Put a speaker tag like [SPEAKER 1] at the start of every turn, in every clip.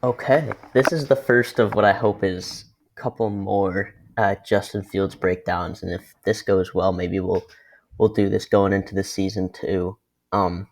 [SPEAKER 1] Okay, this is the first of what I hope is a couple more Justin Fields breakdowns, and if this goes well, maybe we'll do this going into the season too. Um,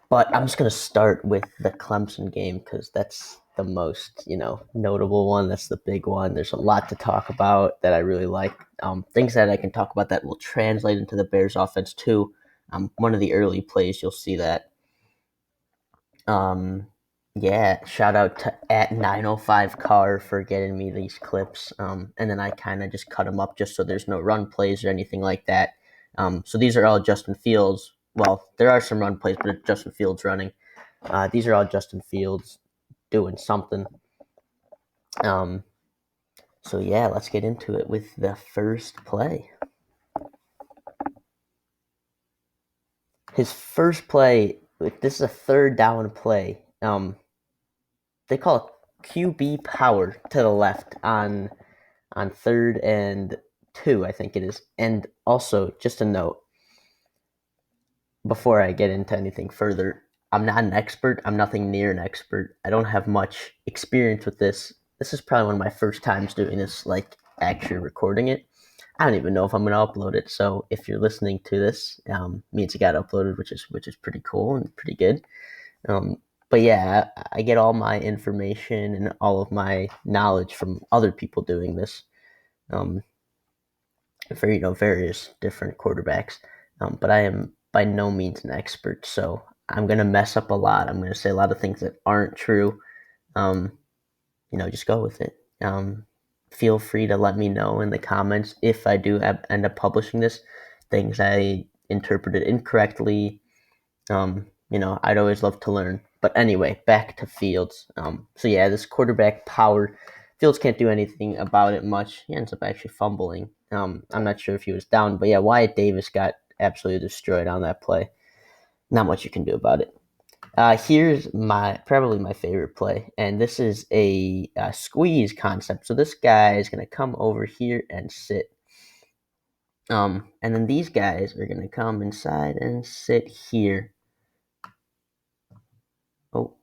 [SPEAKER 1] but I'm just gonna start with the Clemson game because that's the most notable one. That's the big one. There's a lot to talk about that I really like. Things that I can talk about that will translate into the Bears offense too. One of the early plays you'll see that. Um, yeah, shout out to at 905 Car for getting me these clips. And then I kind of just cut them up just so there's no run plays or anything like that. So these are all Justin Fields. Well, there are some run plays, but it's Justin Fields running. These are all Justin Fields doing something. Um, so yeah, let's get into it with the first play. His first play. This is a third down play. They call it QB power to the left on third and two, I think it is. And also, just a note before I get into anything further, I'm not an expert. I'm nothing near an expert. I don't have much experience with this. This is probably one of my first times doing this, like actually recording it. I don't even know if I'm going to upload it. So if you're listening to this, means it got uploaded, which is pretty cool and pretty good. Um, but yeah, I get all my information and all of my knowledge from other people doing this. Um, for various different quarterbacks. But I am by no means an expert, so I'm gonna mess up a lot. I'm gonna say a lot of things that aren't true. Um, just go with it. Feel free to let me know in the comments if I do end up publishing this things I interpreted incorrectly. I'd always love to learn. But anyway, back to Fields. So yeah, this quarterback power, Fields can't do anything about it much. He ends up actually fumbling. I'm not sure if he was down, but yeah, Wyatt Davis got absolutely destroyed on that play. Not much you can do about it. Here's probably my favorite play, and this is a squeeze concept. So this guy is gonna come over here and sit. And then these guys are gonna come inside and sit here. Oh,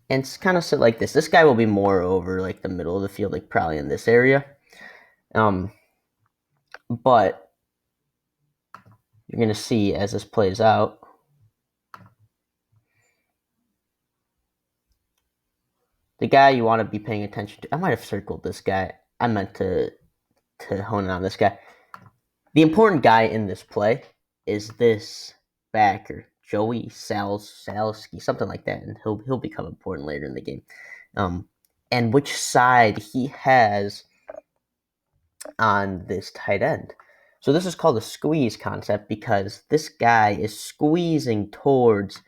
[SPEAKER 1] and it's kind of sit like this. This guy will be more over like the middle of the field, like probably in this area. Um, but you're gonna see as this plays out. The guy you want to be paying attention to. I might have circled this guy. I meant to hone in on this guy. The important guy in this play is this backer, Joey Salski, something like that, and he'll become important later in the game. And which side he has on this tight end. So this is called a squeeze concept because this guy is squeezing towards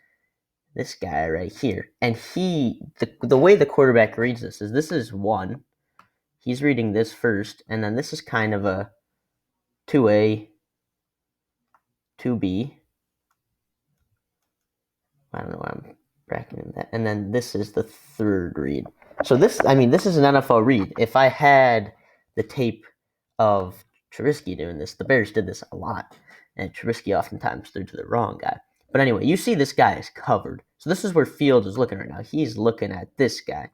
[SPEAKER 1] this guy right here. And the way the quarterback reads this is one. He's reading this first, and then this is kind of a 2A, 2B. I don't know why I'm bracketing that. And then this is the third read. So this is an NFL read. If I had the tape of Trubisky doing this, the Bears did this a lot, and Trubisky oftentimes threw to the wrong guy. But anyway, you see this guy is covered. So this is where Fields is looking right now. He's looking at this guy.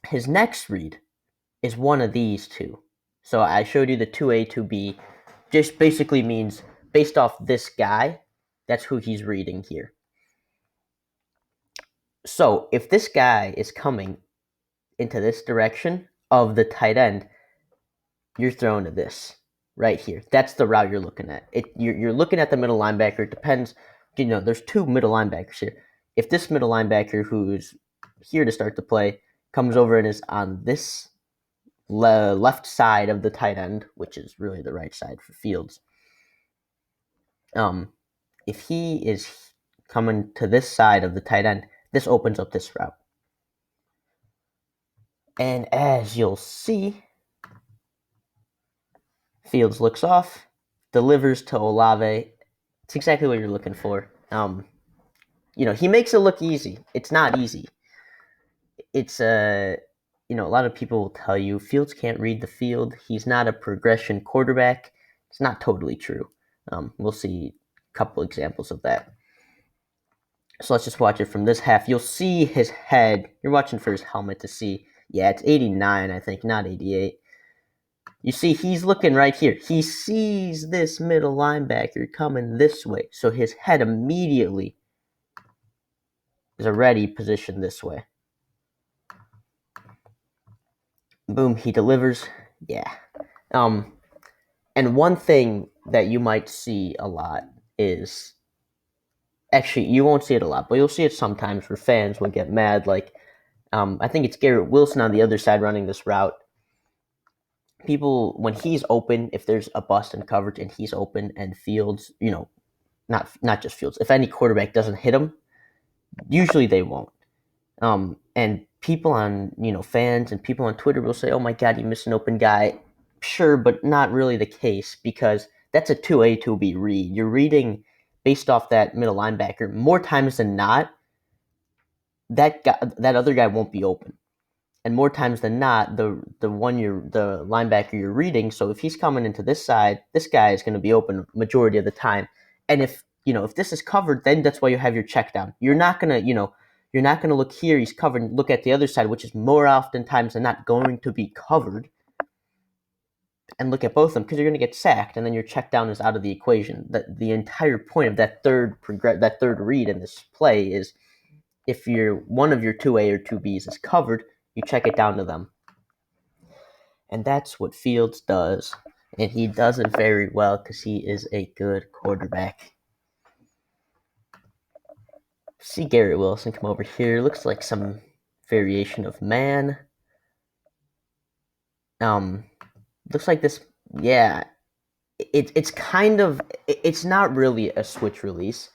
[SPEAKER 1] His next read is one of these two. So I showed you the 2A, 2B. Just basically means based off this guy, that's who he's reading here. So if this guy is coming into this direction of the tight end, you're throwing to this right here. That's the route you're looking at. You're looking at the middle linebacker. It depends. There's two middle linebackers here. If this middle linebacker who's here to start the play comes over and is on this left side of the tight end, which is really the right side for Fields, if he is coming to this side of the tight end, this opens up this route. And as you'll see, Fields looks off, delivers to Olave. It's exactly what you're looking for. He makes it look easy. It's not easy. It's a lot of people will tell you Fields can't read the field. He's not a progression quarterback. It's not totally true. We'll see a couple examples of that. So let's just watch it from this half. You'll see his head. You're watching for his helmet to see. Yeah, it's 89, I think, not 88. You see, he's looking right here. He sees this middle linebacker coming this way. So his head immediately is already positioned this way. Boom, he delivers. Yeah. And one thing that you might see a lot is actually you won't see it a lot, but you'll see it sometimes where fans will get mad. Like I think it's Garrett Wilson on the other side running this route. People when he's open, if there's a bust in coverage and he's open and Fields, not just Fields, if any quarterback doesn't hit him, usually they won't. And people on fans and people on Twitter will say, "Oh my God, you missed an open guy." Sure, but not really the case because that's a 2A 2B read. You're reading based off that middle linebacker more times than not. That other guy won't be open, and more times than not, the linebacker you're reading. So if he's coming into this side, this guy is going to be open majority of the time. And if this is covered, then that's why you have your check down. You're not gonna look here. He's covered. And look at the other side, which is more often times than not going to be covered, and look at both of them because you're going to get sacked, and then your check down is out of the equation. The entire point of that third read in this play is if one of your 2A or 2Bs is covered, you check it down to them. And that's what Fields does. And he does it very well because he is a good quarterback. See Garrett Wilson come over here. Looks like some variation of man. Looks like this. Yeah, it's kind of. It's not really a switch release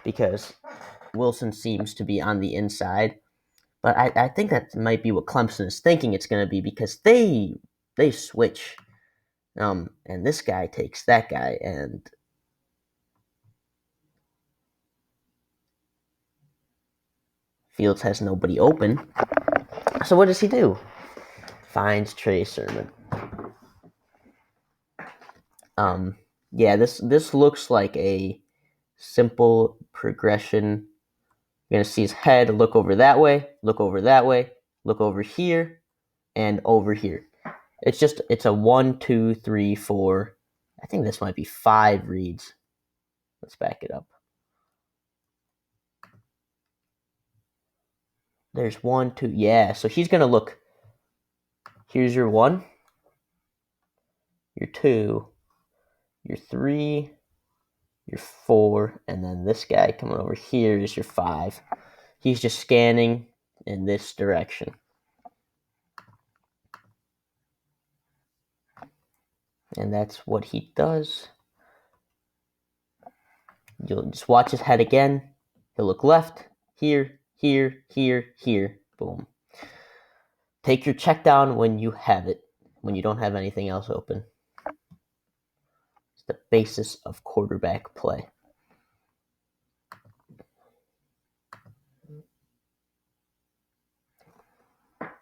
[SPEAKER 1] because Wilson seems to be on the inside. But I think that might be what Clemson is thinking it's going to be because they switch. And this guy takes that guy, and Fields has nobody open. So what does he do? Finds Trey Sermon. Yeah, this looks like a simple progression. You're gonna see his head look over that way, look over that way, look over here, and over here. It's a 1, 2, 3, 4. I think this might be 5 reads. Let's back it up. There's 1, 2. Yeah, so he's gonna look. Here's your 1, your 2, your 3, your 4, and then this guy coming over here is your 5. He's just scanning in this direction. And that's what he does. You'll just watch his head again. He'll look left, here, here, here, here. Boom. Take your check down when you have it, when you don't have anything else open. It's the basis of quarterback play.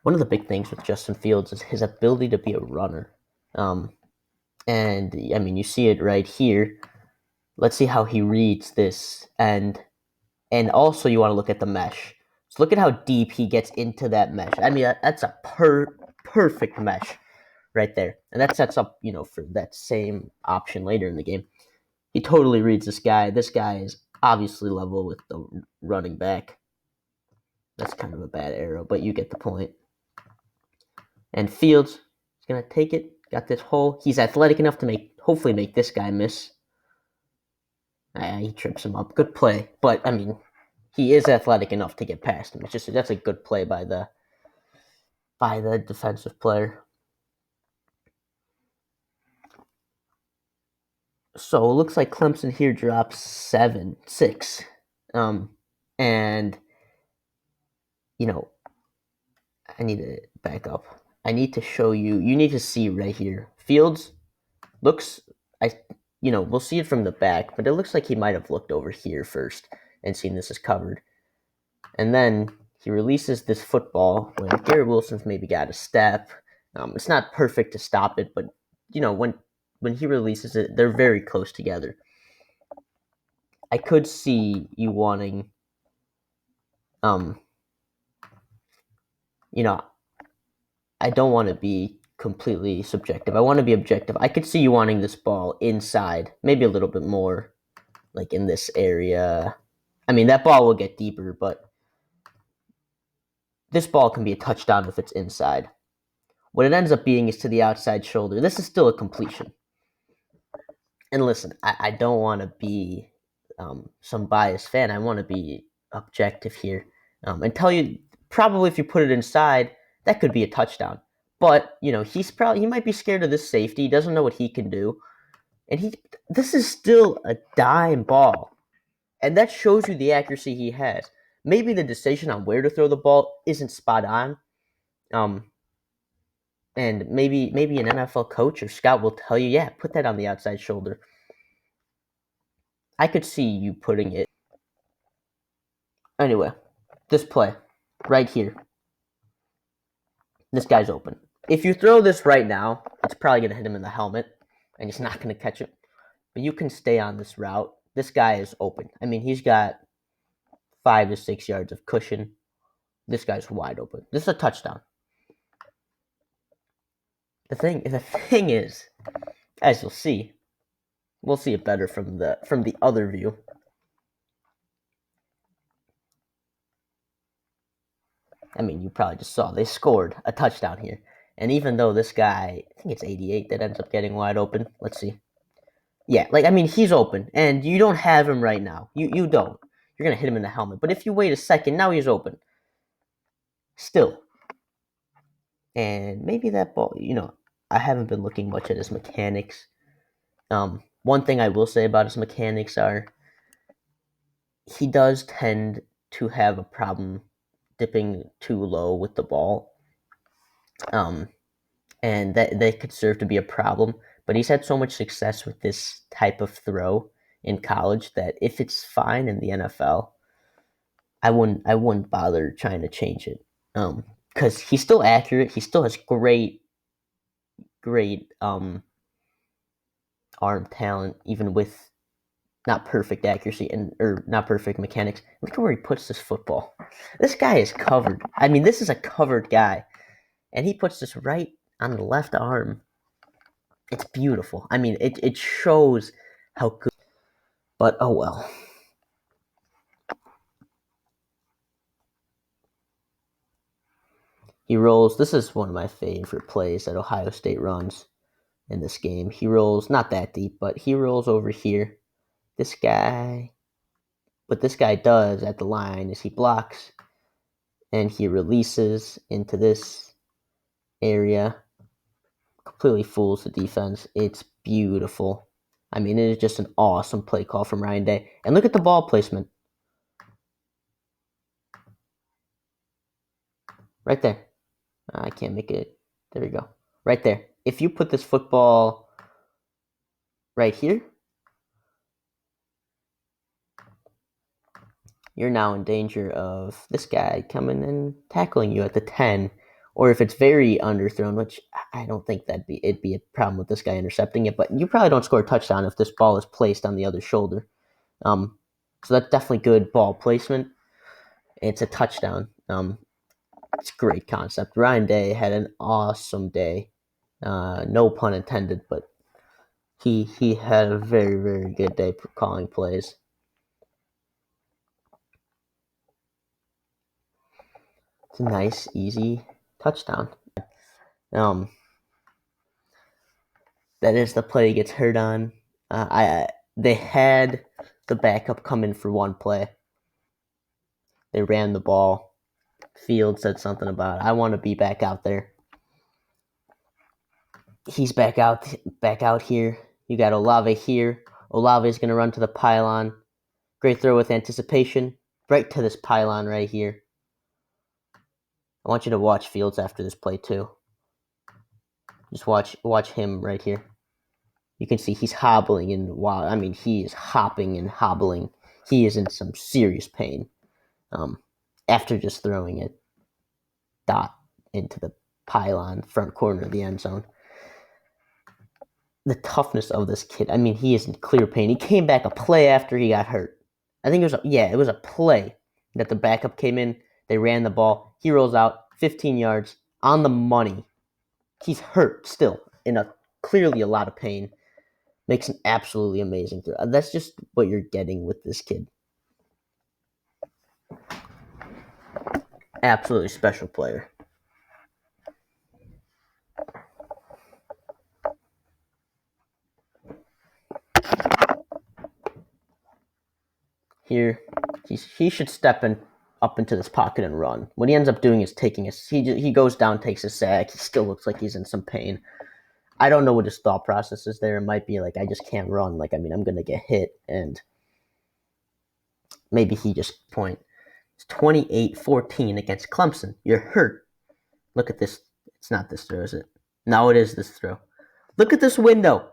[SPEAKER 1] One of the big things with Justin Fields is his ability to be a runner. And I mean, you see it right here. Let's see how he reads this, and also you want to look at the mesh. So look at how deep he gets into that mesh. I mean, that's a perfect mesh right there, and that sets up for that same option later in the game. He totally reads this guy. This guy is obviously level with the running back. That's kind of a bad arrow, but you get the point. And Fields is gonna take it. Got this hole. He's athletic enough to hopefully make this guy miss. He trips him up. Good play, but I mean, he is athletic enough to get past him. That's a good play by the defensive player. So it looks like Clemson here drops 6. And I need to back up. I need to show you. You need to see right here. Fields looks. We'll see it from the back, but it looks like he might have looked over here first and seen this is covered. And then he releases this football when Garrett Wilson's maybe got a step. It's not perfect to stop it, but when he releases it, they're very close together. I could see you wanting Um, you know, I don't want to be completely subjective. I want to be objective. I could see you wanting this ball inside, maybe a little bit more, like in this area. I mean, that ball will get deeper, but this ball can be a touchdown if it's inside. What it ends up being is to the outside shoulder. This is still a completion. And listen, I don't want to be some biased fan. I want to be objective here and tell you probably if you put it inside, that could be a touchdown. But he might be scared of this safety. He doesn't know what he can do, and this is still a dime ball, and that shows you the accuracy he has. Maybe the decision on where to throw the ball isn't spot on, um, and maybe an NFL coach or scout will tell you, yeah, put that on the outside shoulder. I could see you putting it. Anyway, this play right here. This guy's open. If you throw this right now, it's probably going to hit him in the helmet, and he's not going to catch it. But you can stay on this route. This guy is open. I mean, he's got 5 to 6 yards of cushion. This guy's wide open. This is a touchdown. The thing is, as you'll see, we'll see it better from the other view. I mean, you probably just saw they scored a touchdown here. And even though this guy, I think it's 88 that ends up getting wide open. Let's see. Yeah, I mean, he's open, and you don't have him right now. You don't. You're going to hit him in the helmet. But if you wait a second, now he's open. Still. And maybe that ball, I haven't been looking much at his mechanics. One thing I will say about his mechanics are he does tend to have a problem dipping too low with the ball. And that could serve to be a problem. But he's had so much success with this type of throw in college that if it's fine in the NFL, I wouldn't bother trying to change it. Because he's still accurate. He still has great arm talent, even with not perfect accuracy or not perfect mechanics. Look at where he puts this football. This guy is covered. I mean, this is a covered guy, and he puts this right on the left arm. It's beautiful. I mean, it shows how good. But oh well. He rolls. This is one of my favorite plays that Ohio State runs in this game. He rolls not that deep, but he rolls over here. What this guy does at the line is he blocks and he releases into this area. Completely fools the defense. It's beautiful. I mean, it is just an awesome play call from Ryan Day. And look at the ball placement. Right there. I can't make it. There we go. Right there. If you put this football right here, you're now in danger of this guy coming and tackling you at the 10. Or if it's very underthrown, which I don't think it'd be a problem with this guy intercepting it, but you probably don't score a touchdown if this ball is placed on the other shoulder. So that's definitely good ball placement. It's a touchdown. It's a great concept. Ryan Day had an awesome day. No pun intended, but he had a very, very good day calling plays. It's a nice, easy touchdown. That is the play he gets hurt on. They had the backup come in for one play. They ran the ball. Field said something about, I want to be back out there. He's back out here. You got Olave here. Olave is going to run to the pylon. Great throw with anticipation. Right to this pylon right here. I want you to watch Fields after this play too. Just watch him right here. You can see he's hobbling and he is hopping and hobbling. He is in some serious pain. After just throwing a dot into the pylon front corner of the end zone. The toughness of this kid. I mean, he is in clear pain. He came back a play after he got hurt. I think it was a play. that the backup came in. They ran the ball. He rolls out 15 yards on the money. He's hurt still, in clearly a lot of pain. Makes an absolutely amazing throw. That's just what you're getting with this kid. Absolutely special player. Here, he should step up into this pocket and run. What he ends up doing is taking he goes down, takes a sack. He still looks like he's in some pain. I don't know what his thought process is there. It might be like, I just can't run. Like, I mean, I'm going to get hit. And maybe he just point. It's 28-14 against Clemson. You're hurt. Look at this. It's not this throw, is it? No, it is this throw. Look at this window.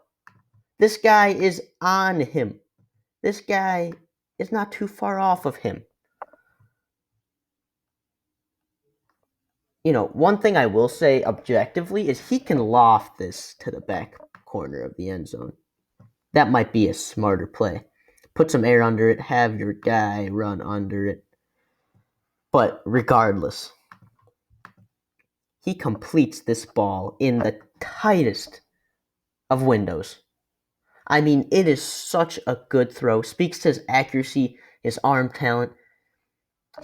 [SPEAKER 1] This guy is on him. This guy is not too far off of him. You know, one thing I will say objectively is he can loft this to the back corner of the end zone. That might be a smarter play. Put some air under it, have your guy run under it. But regardless, he completes this ball in the tightest of windows. I mean, it is such a good throw. Speaks to his accuracy, his arm talent.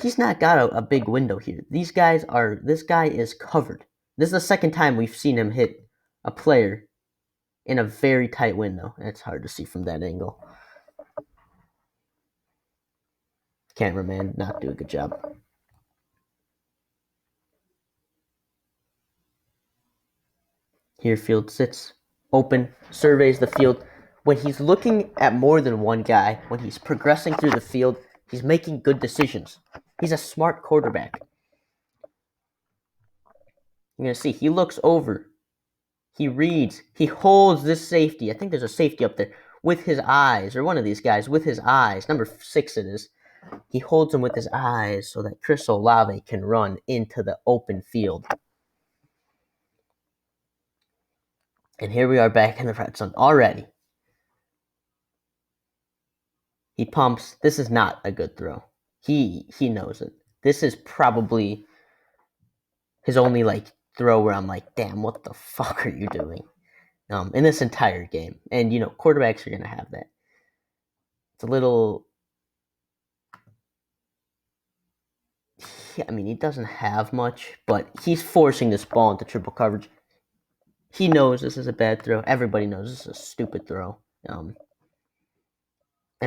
[SPEAKER 1] He's not got a big window here. This guy is covered. This is the second time we've seen him hit a player in a very tight window. It's hard to see from that angle. Cameraman, not do a good job. Here, field sits open, surveys the field. When he's looking at more than one guy, when he's progressing through the field, he's making good decisions. He's a smart quarterback. You're going to see, he looks over. He reads. He holds this safety. I think there's a safety up there with his eyes, or one of these guys with his eyes. Number 6 it is. He holds him with his eyes so that Chris Olave can run into the open field. And here we are back in the red zone already. He pumps. This is not a good throw. He knows it. This is probably his only throw where I'm like, damn, what the fuck are you doing? In this entire game. And you know, quarterbacks are gonna have that. It's a little. I mean, he doesn't have much, but he's forcing this ball into triple coverage. He knows this is a bad throw. Everybody knows this is a stupid throw. I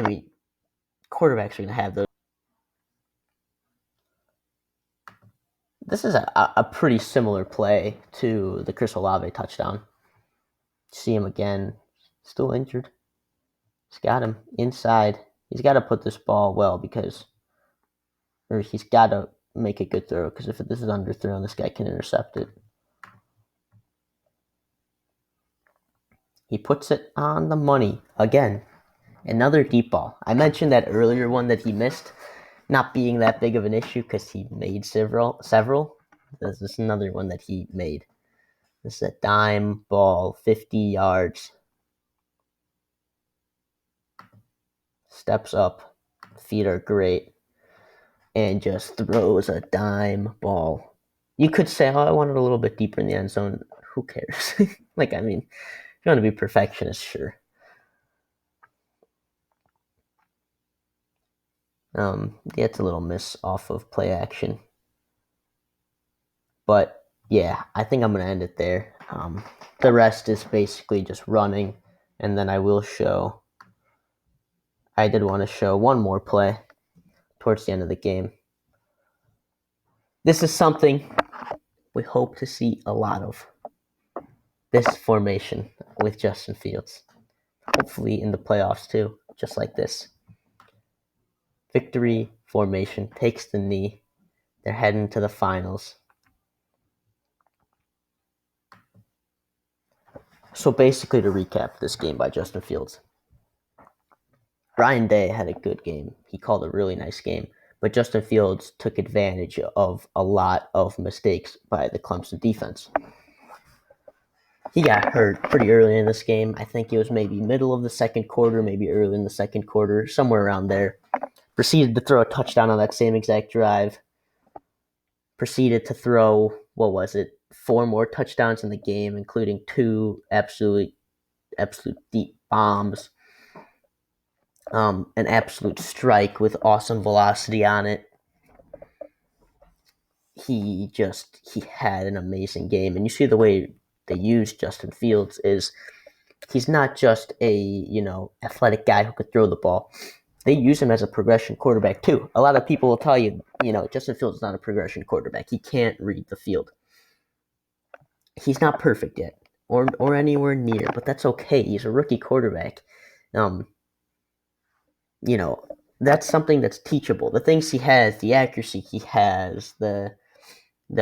[SPEAKER 1] mean, quarterbacks are going to have those. This is a pretty similar play to the Chris Olave touchdown. See him again. Still injured. He's got him inside. He's got to put this ball well or he's got to make a good throw, because if this is underthrown, this guy can intercept it. He puts it on the money again. Another deep ball. I mentioned that earlier one that he missed not being that big of an issue because he made several. This is another one that he made. This is a dime ball, 50 yards. Steps up. Feet are great. And just throws a dime ball. You could say, I want it a little bit deeper in the end zone. Who cares? I mean, if you want to be perfectionist, sure. It's a little miss off of play action. But, yeah, I think I'm going to end it there. The rest is basically just running, and then I did want to show one more play towards the end of the game. This is something we hope to see a lot of. This formation with Justin Fields. Hopefully in the playoffs too, just like this. Victory formation, takes the knee. They're heading to the finals. So basically, to recap this game by Justin Fields. Ryan Day had a good game. He called a really nice game. But Justin Fields took advantage of a lot of mistakes by the Clemson defense. He got hurt pretty early in this game. I think it was maybe middle of the second quarter, maybe early in the second quarter, somewhere around there. proceeded to throw a touchdown on that same exact drive, proceeded to throw, what was it, 4 more touchdowns in the game, including 2 absolute deep bombs, an absolute strike with awesome velocity on it. He had an amazing game, and you see the way they use Justin Fields is he's not just a athletic guy who could throw the ball. They use him as a progression quarterback too. A lot of people will tell you, Justin Fields is not a progression quarterback. He can't read the field. He's not perfect yet, or anywhere near, but that's okay. He's a rookie quarterback. Um, you know, that's something that's teachable. The things he has, the accuracy he has, the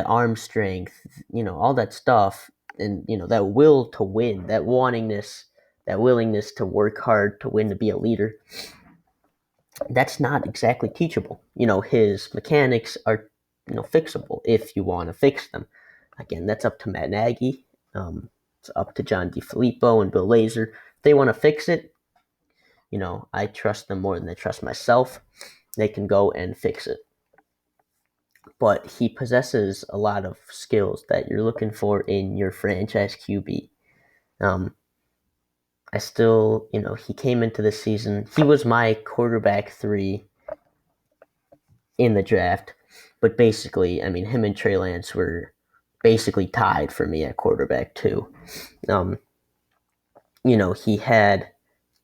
[SPEAKER 1] arm strength, all that stuff, and that will to win, that wantingness, that willingness to work hard to win, to be a leader. That's not exactly teachable. His mechanics are fixable if you want to fix them. Again, that's up to Matt Nagy. It's up to John DeFilippo and Bill Lazor. If they want to fix it, I trust them more than I trust myself. They can go and fix it. But he possesses a lot of skills that you're looking for in your franchise QB. I still, he came into this season. He was my quarterback 3 in the draft. But basically, him and Trey Lance were basically tied for me at quarterback 2. He had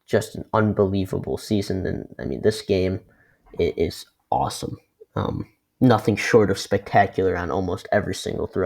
[SPEAKER 1] just an unbelievable season. And, this game is awesome. Nothing short of spectacular on almost every single throw.